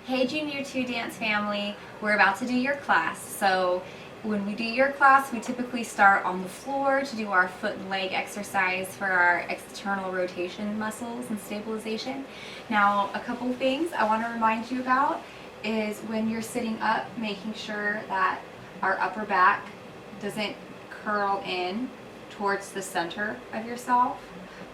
Hey Junior 2 dance family, we're about to do your class. So when we do your class, we typically start on the floor to do our foot and leg exercise for our external rotation muscles and stabilization. Now, a couple things I want to remind you about is when you're sitting up, making sure that our upper back doesn't curl in towards the center of yourself.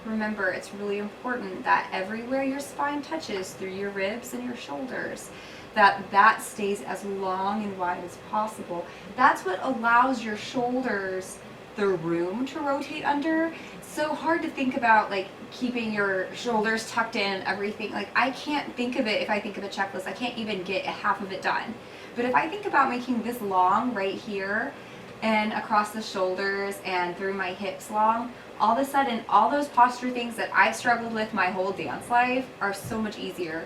Remember, it's really important that everywhere your spine touches through your ribs and your shoulders, that stays as long and wide as possible. That's what allows your shoulders the room to rotate under. It's so hard to think about like keeping your shoulders tucked in, everything. Like I can't think of it if I think of a checklist. I can't even get half of it done. But if I think about making this long right here and across the shoulders and through my hips long, all of a sudden all those posture things that I've struggled with my whole dance life are so much easier.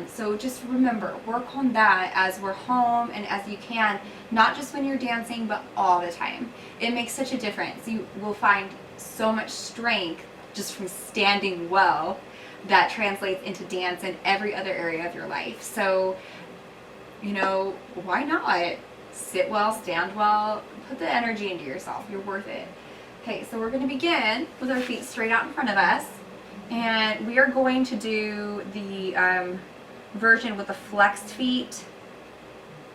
So just remember, work on that as we're home and as you can, not just when you're dancing, but all the time. It makes such a difference. You will find so much strength just from standing well that translates into dance and every other area of your life. So, you know, why not? Sit well, stand well, put the energy into yourself. You're worth it. Okay, so we're going to begin with our feet straight out in front of us, and we are going to do the version with the flexed feet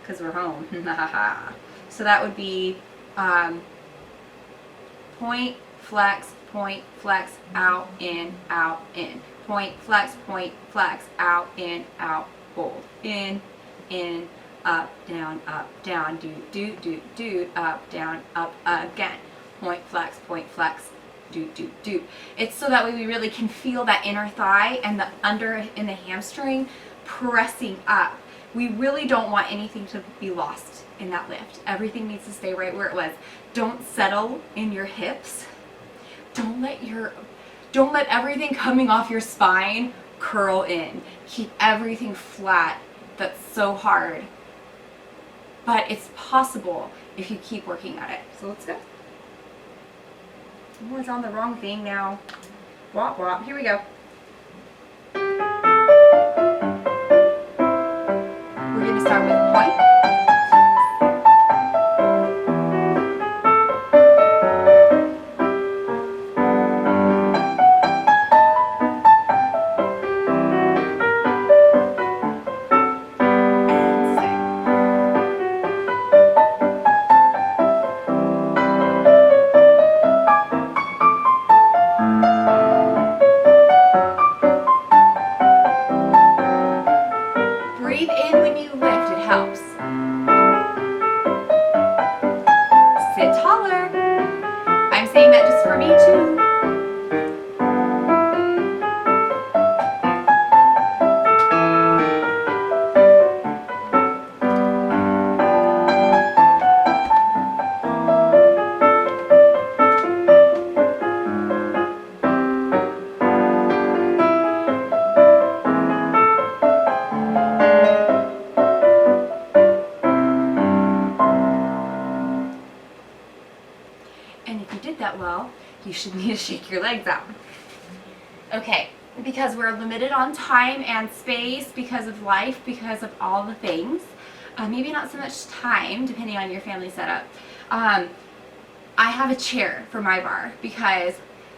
because we're home. So that would be point, flex, out, in, point, flex, out, hold, in, up, down, do, up, down, up, again. Point, flex, do. It's so that way we really can feel that inner thigh and the under in the hamstring pressing up. We really don't want anything to be lost in that lift. Everything needs to stay right where it was. Don't settle in your hips. Don't let everything coming off your spine curl in. Keep everything flat. That's so hard. But it's possible if you keep working at it. So let's go. Oh, it's on the wrong thing now. Wop wop. Here we go. We're going to start with point. Breathe in when you lift, it helps. Sit taller. I'm saying that just for me too. And if you did that well, you should need to shake your legs out. Okay, because we're limited on time and space because of life, because of all the things. Maybe not so much time, depending on your family setup. I have a chair for my bar because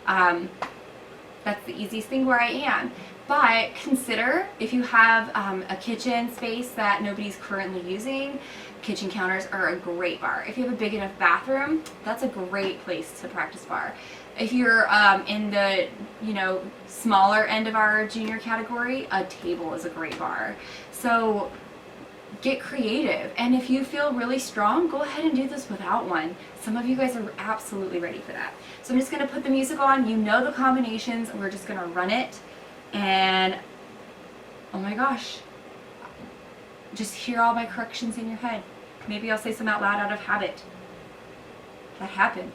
that's the easiest thing where I am. But consider if you have a kitchen space that nobody's currently using, kitchen counters are a great bar. If you have a big enough bathroom, that's a great place to practice bar. If you're in the smaller end of our junior category, a table is a great bar. So get creative, and if you feel really strong, go ahead and do this without one. Some of you guys are absolutely ready for that. So I'm just going to put the music on. You know the combinations. We're just going to run it, and oh my gosh, just hear all my corrections in your head. Maybe I'll say some out loud out of habit. That happens.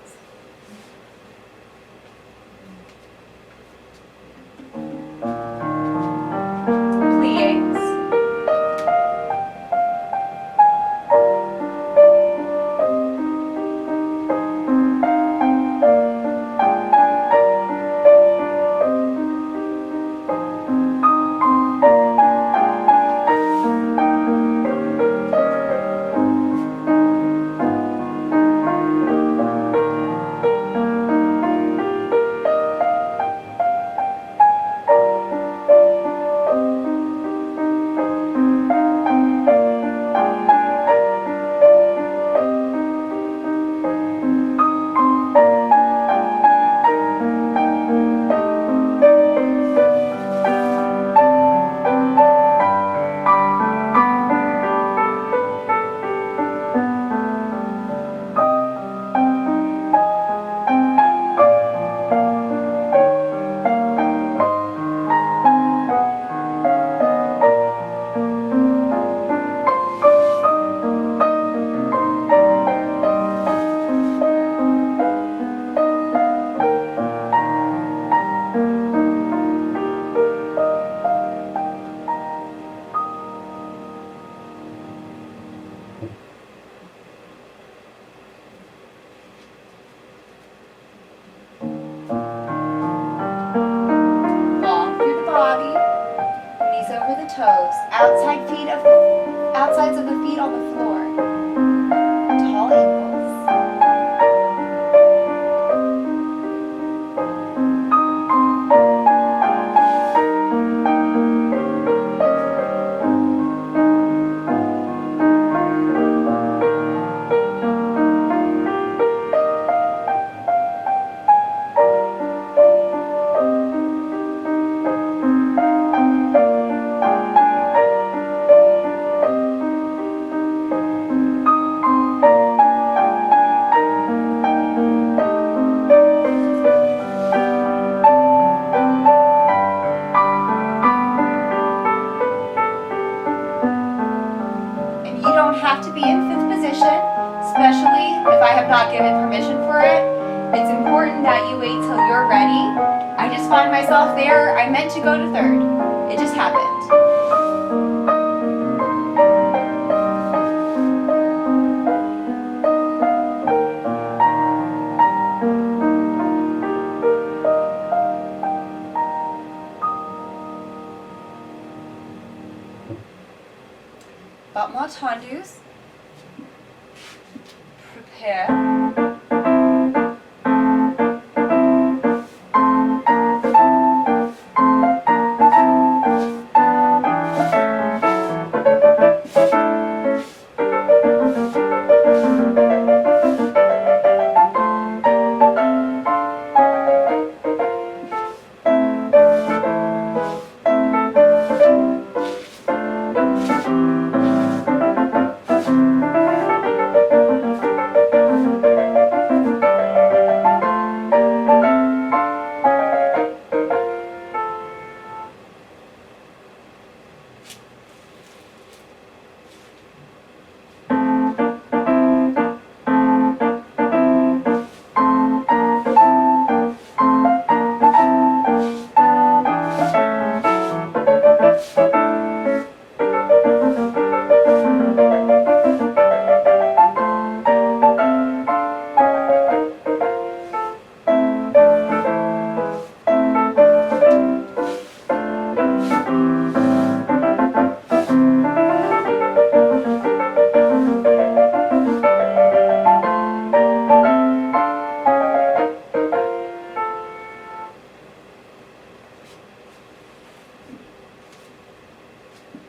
Please. over the toes. Outsides of the feet on the floor. Tall ankles. Have to be in fifth position, especially if I have not given permission for it. It's important that you wait till you're ready. I just find myself there. I meant to go to third. It just happened. Battement tendus. Prepare.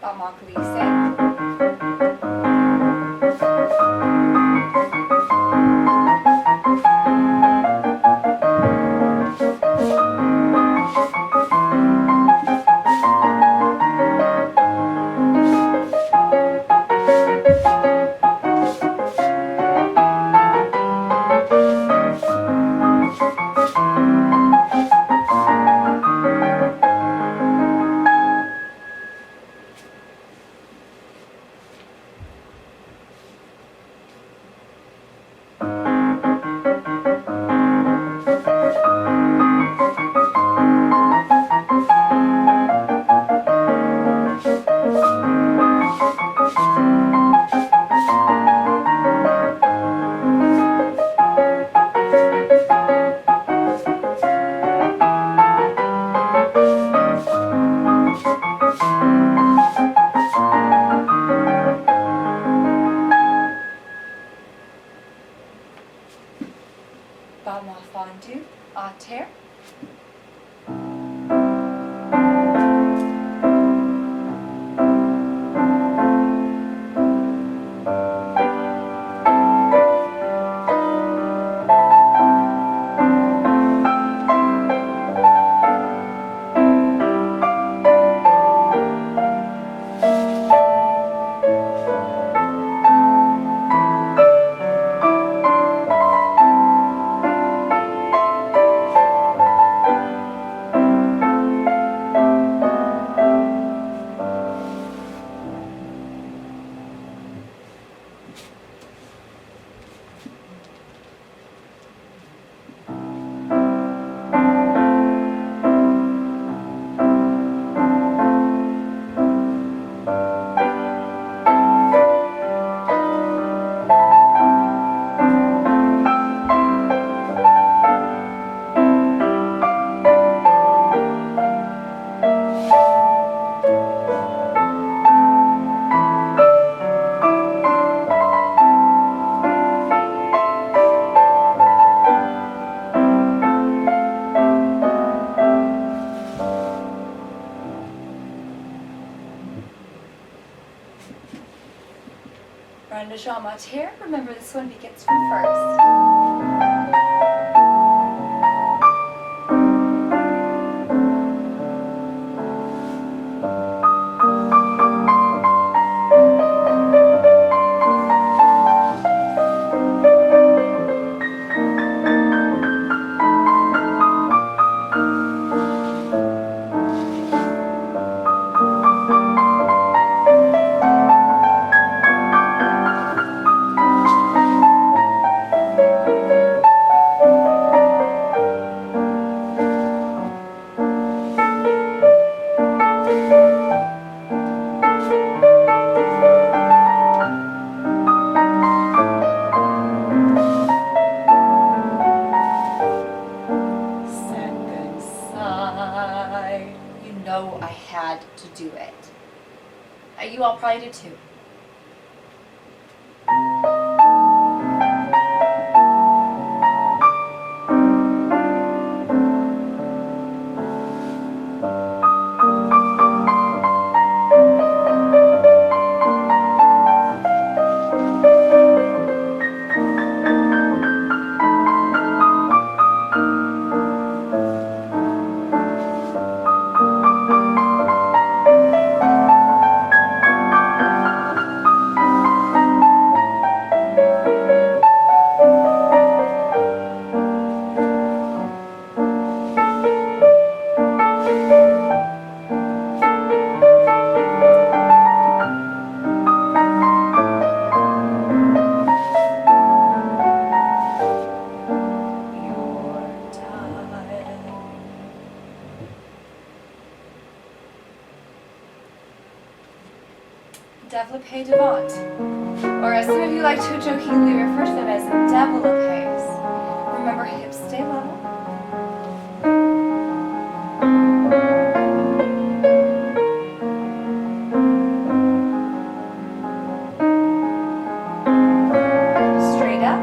Battement glissé. Run de jambe terre. Remember, this one begins from first. I had to do it. You all probably did too. Développé devant, or as some of you like to jokingly refer to them as développés. Remember, hips stay level. Straight up.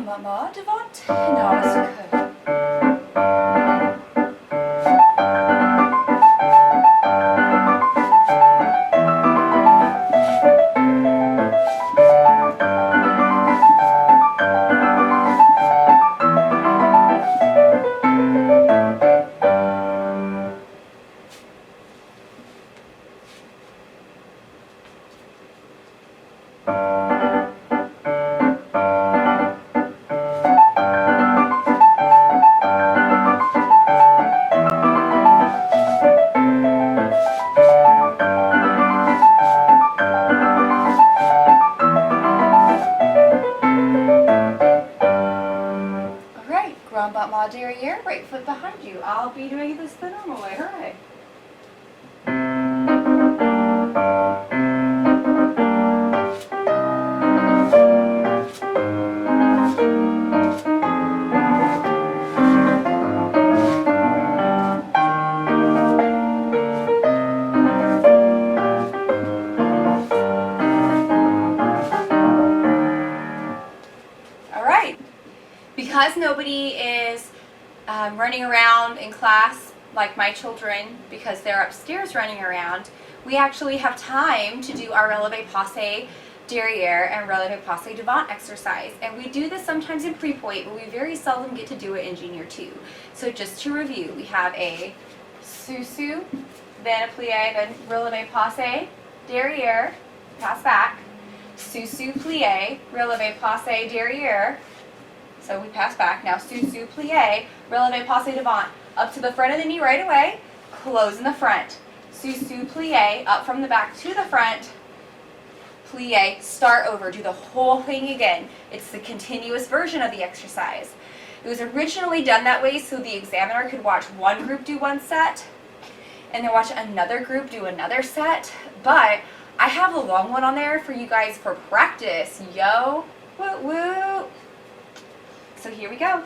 Mama, devant. Now as you could. Ballet Derriere, right foot behind you. I'll be doing this the normal way. Hooray! Because nobody is running around in class like my children because they're upstairs running around, we actually have time to do our releve passe derriere, and releve passe devant exercise. And we do this sometimes in pre-pointe, but we very seldom get to do it in junior 2. So just to review, we have a sous-sus, then a plie, then releve passe, derriere, pass back, sous-sus plie, releve passe, derriere. So we pass back. Now sous-sus plie, releve passe devant, up to the front of the knee right away, close in the front. Sous-sus plie, up from the back to the front, plie, start over, do the whole thing again. It's the continuous version of the exercise. It was originally done that way so the examiner could watch one group do one set and then watch another group do another set, but I have a long one on there for you guys for practice, yo. Woo woo. So here we go.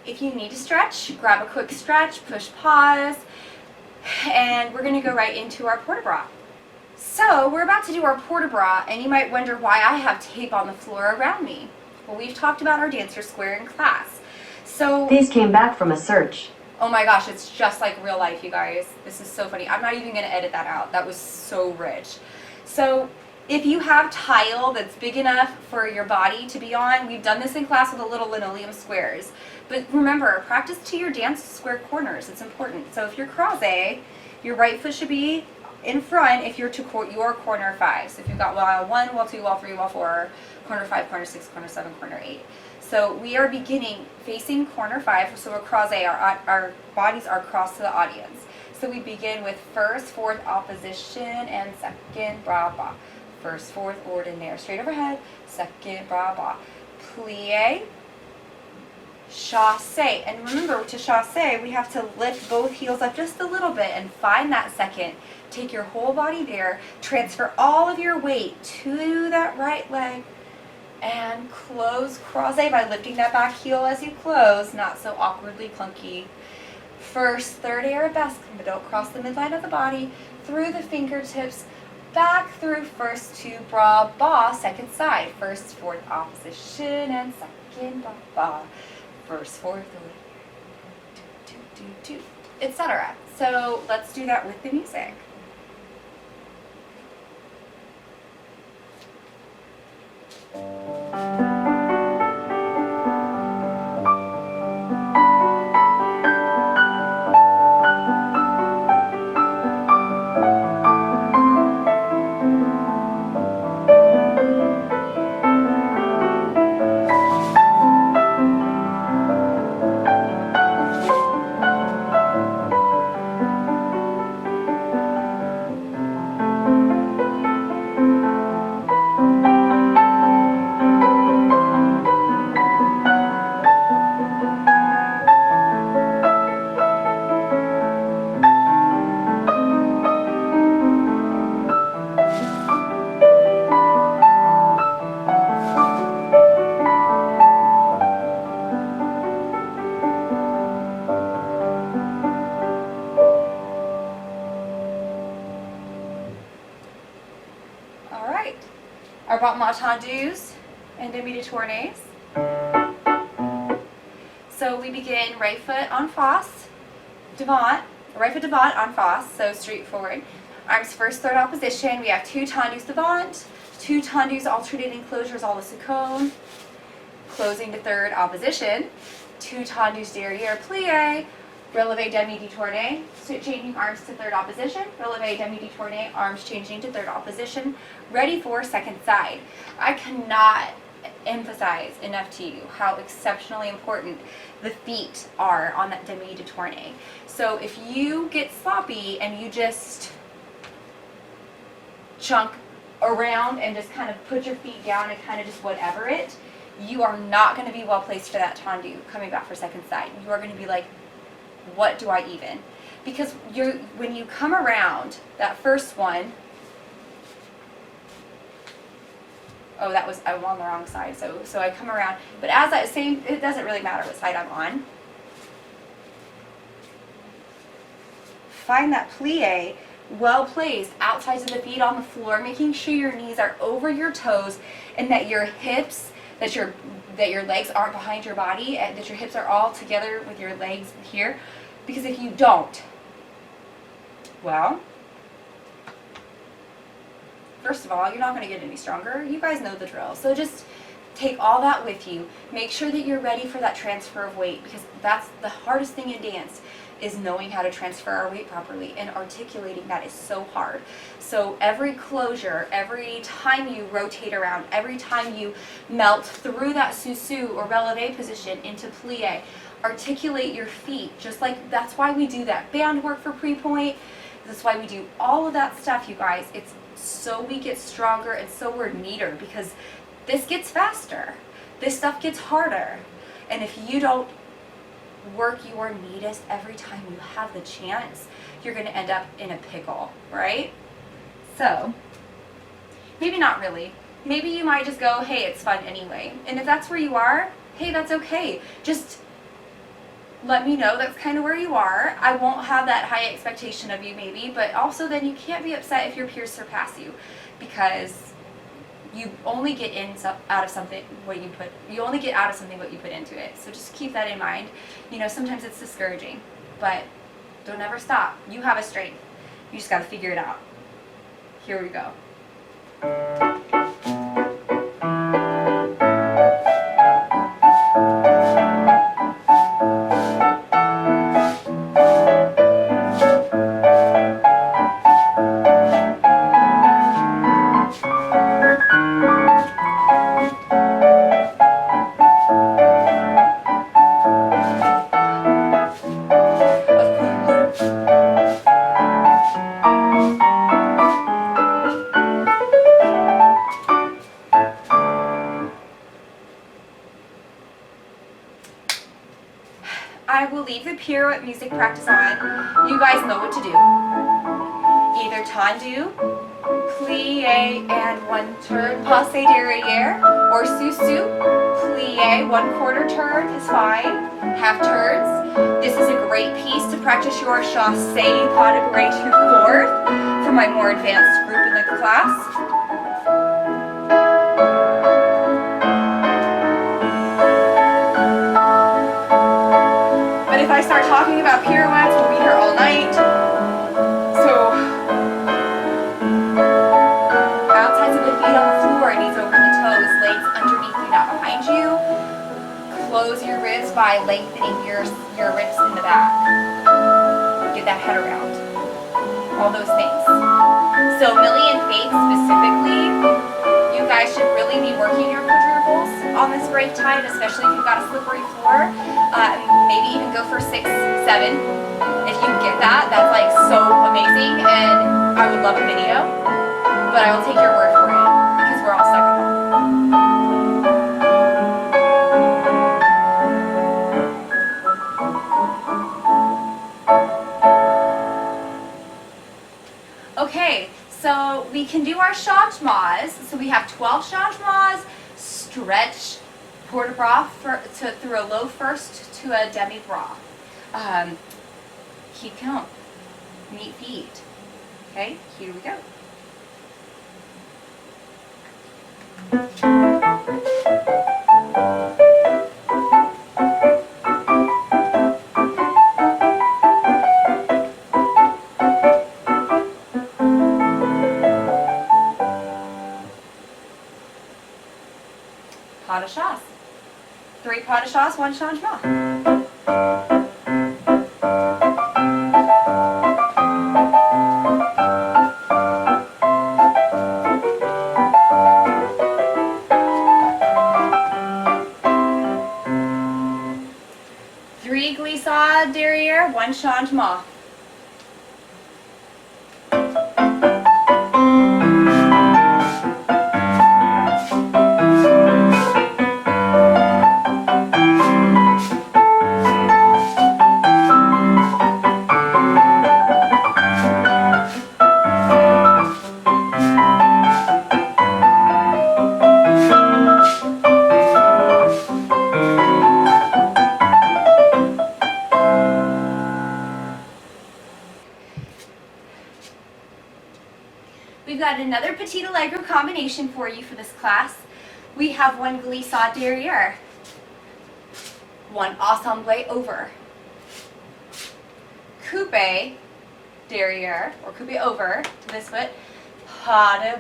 If you need to stretch, grab a quick stretch, push pause, and we're going to go right into our port-de-bras. So we're about to do our port-de-bras, and you might wonder why I have tape on the floor around me. Well, we've talked about our dancer square in class. So these came back from a search. Oh my gosh, it's just like real life, you guys. This is so funny. I'm not even going to edit that out. That was so rich. So if you have tile that's big enough for your body to be on, we've done this in class with the little linoleum squares. But remember, practice to your dance square corners. It's important. So if you're croisé, your right foot should be in front if you're to your corner 5. So if you've got wall 1, wall 2, wall 3, wall 4, corner 5, corner 6, corner 7, corner 8. So we are beginning facing corner 5, so we're croisé, our bodies are crossed to the audience. So we begin with first, fourth opposition, and second bras bas. First, fourth, ordinaire, straight overhead, second bras bas. Plie, chasse, and remember to chasse, we have to lift both heels up just a little bit and find that second. Take your whole body there, transfer all of your weight to that right leg, and close croisé by lifting that back heel as you close, not so awkwardly clunky. First, third arabesque, but don't cross the midline of the body, through the fingertips, back through first 2 bras bas, second side, first, fourth opposition, and second bras bas, first, fourth, etc. So let's do that with the music. Our battement tendus and demi-de-tournés. So we begin right foot en face, devant, right foot devant en face, so straight forward. Arms first, third opposition. We have 2 tendus devant, 2 tendus alternating closures all the seconde, closing to third opposition, 2 tendus derrière plie, releve demi-de-tournée, so changing arms to third opposition, releve demi-de-tournée, arms changing to third opposition, ready for second side. I cannot emphasize enough to you how exceptionally important the feet are on that demi-de-tournée. So if you get sloppy and you just chunk around and just kind of put your feet down and kind of just whatever it, you are not going to be well placed for that tendu coming back for second side. You are going to be like, what do I even? because when you come around that first one, oh, I'm on the wrong side, so I come around, but as I say, it doesn't really matter what side I'm on. Find that plie well placed, outsides of the feet on the floor, making sure your knees are over your toes and that your hips, that your legs aren't behind your body, and that your hips are all together with your legs here. Because if you don't, well, first of all, you're not going to get any stronger. You guys know the drill. So just take all that with you. Make sure that you're ready for that transfer of weight, because that's the hardest thing in dance, is knowing how to transfer our weight properly, and articulating that is so hard. So every closure, every time you rotate around, every time you melt through that sous-sus or releve position into plie, articulate your feet. Just like, that's why we do that band work for pre-point. That's why we do all of that stuff, you guys. It's so we get stronger and so we're neater, because this gets faster. This stuff gets harder. And if you don't work your neatest every time you have the chance, you're going to end up in a pickle, right? So, maybe not really. Maybe you might just go, hey, it's fun anyway. And if that's where you are, hey, that's okay. Just let me know that's kind of where you are. I won't have that high expectation of you maybe, but also then you can't be upset if your peers surpass you, because you only get out of something what you put into it. So just keep that in mind. You know, sometimes it's discouraging, but don't ever stop. You have a strength. You just got to figure it out. Here we go. I will leave the pirouette music practice on. You guys know what to do. Either tendu, plie and one turn, passe derrière, or sous-sus, plie, 1/4 turn is fine, half turns. This is a great piece to practice your chassé pas de bras to fourth for my more advanced group in the class. If I start talking about pirouettes, we'll be here all night. So, outsides of the feet on the floor, knees over the toes, legs underneath you, not behind you. Close your ribs by lengthening your ribs in the back. Get that head around. All those things. So, Millie and Faith specifically, you guys should really be working your quadruples on this break time, especially if you've got a slippery floor. Maybe even go for 6, 7. If you get that, that's like so amazing, and I would love a video, but I will take your word for it, because we're all stuck at home. Okay, so we can do our changements. So we have 12 changements. Stretch port de bras through a low first to a demi bras. Keep count. Neat feet. Okay, here we go. Pas de chasse. 3 pas de chasse, 1 changement. Three glissades derrière, 1 changement. We've got another petit allegro combination for you for this class. We have one glissade derrière, one assemblé over, coupe derrière, or coupe over to this foot, pas de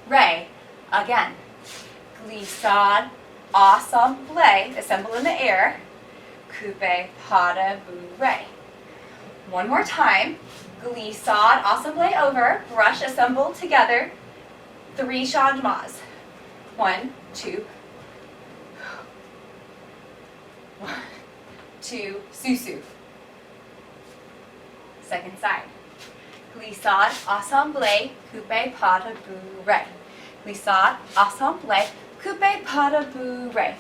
bourrée. Again, glissade, assemblé, assemble in the air, coupe, pas de bourrée. One more time, glissade, assemblé over, brush, assemble together, 3 changements. 1, 2, 1, 2, sous-sus. Second side. Glissade, assemblé, coupe, pas de bourrée. Glissade, assemblé, coupe, pas de bourrée.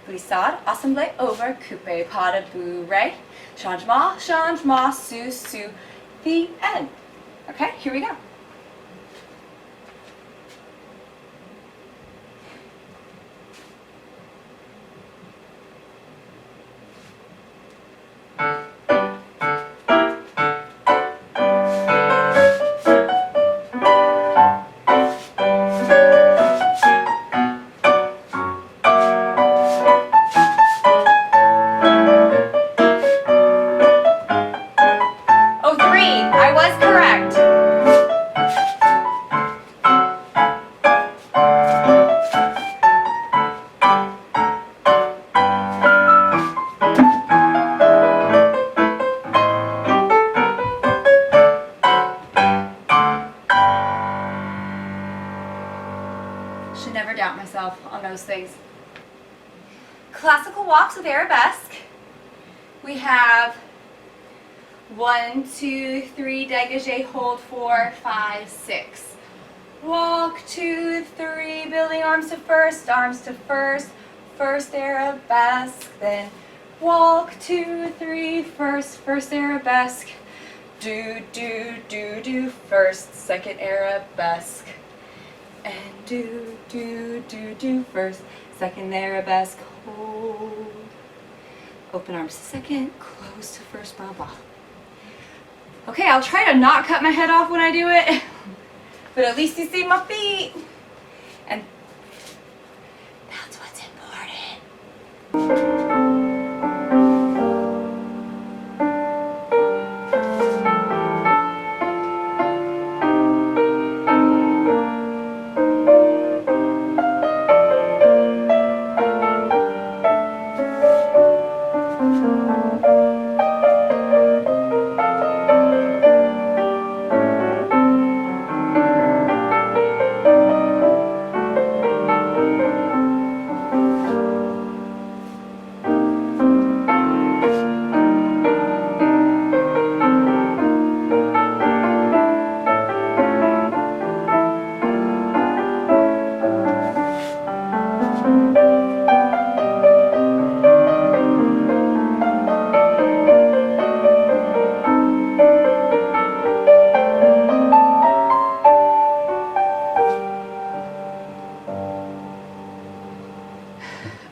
Glissade, assemblé over, coupe, pas de bourrée. Changement, changement, sous-sus. The end. Okay, here we go. Should never doubt myself on those things. Classical walks with arabesque. We have 1, 2, 3, dégagé, hold, 4, 5, 6. Walk, 2, 3, building arms to first arabesque, then walk, 2, 3, first arabesque, do, first, second arabesque, and do, first, second arabesque, hold. Open arms to second, close to first, blah, blah. Okay, I'll try to not cut my head off when I do it, but at least you see my feet. And that's what's important.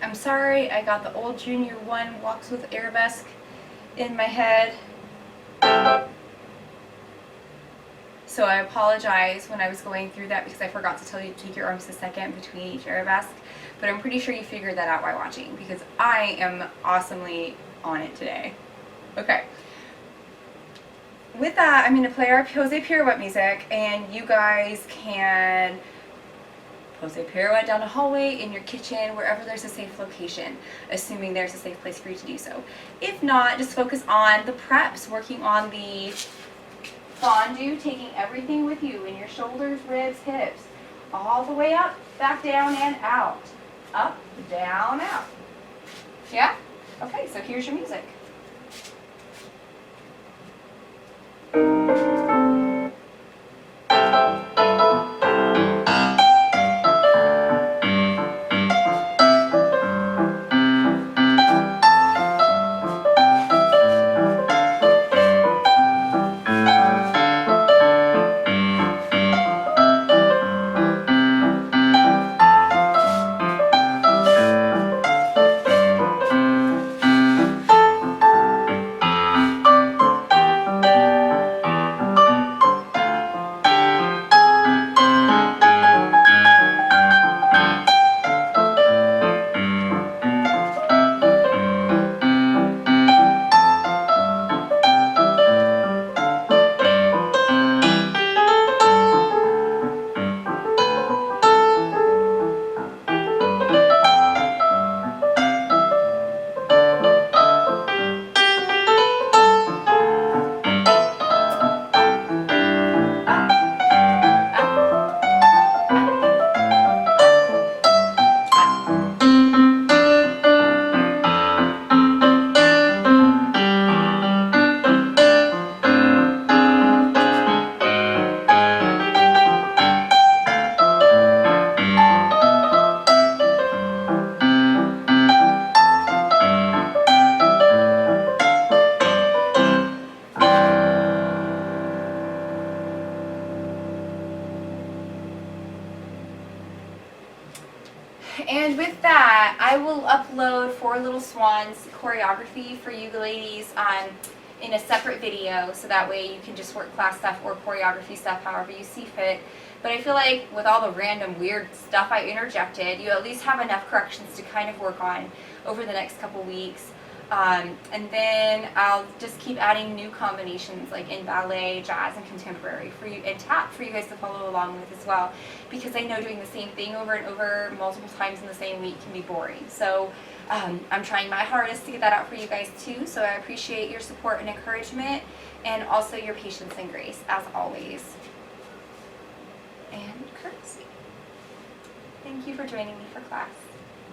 I'm sorry, I got the old Junior 1 walks with arabesque in my head. So I apologize when I was going through that because I forgot to tell you to take your arms to second between each arabesque. But I'm pretty sure you figured that out while watching because I am awesomely on it today. Okay. With that, I'm going to play our pose pirouette music and you guys can pose pirouette down the hallway, in your kitchen, wherever there's a safe location, assuming there's a safe place for you to do so. If not, just focus on the preps, working on the fondue, taking everything with you in your shoulders, ribs, hips, all the way up, back down, and out. Up, down, out. Yeah? Okay, so here's your music. And with that, I will upload Four Little Swans choreography for you ladies in a separate video, so that way you can just work class stuff or choreography stuff however you see fit. But I feel like with all the random weird stuff I interjected, you at least have enough corrections to kind of work on over the next couple weeks. And then I'll just keep adding new combinations like in ballet, jazz, and contemporary for you, and tap for you guys to follow along with as well, because I know doing the same thing over and over multiple times in the same week can be boring. So I'm trying my hardest to get that out for you guys too, so I appreciate your support and encouragement, and also your patience and grace as always. And courtesy. Thank you for joining me for class.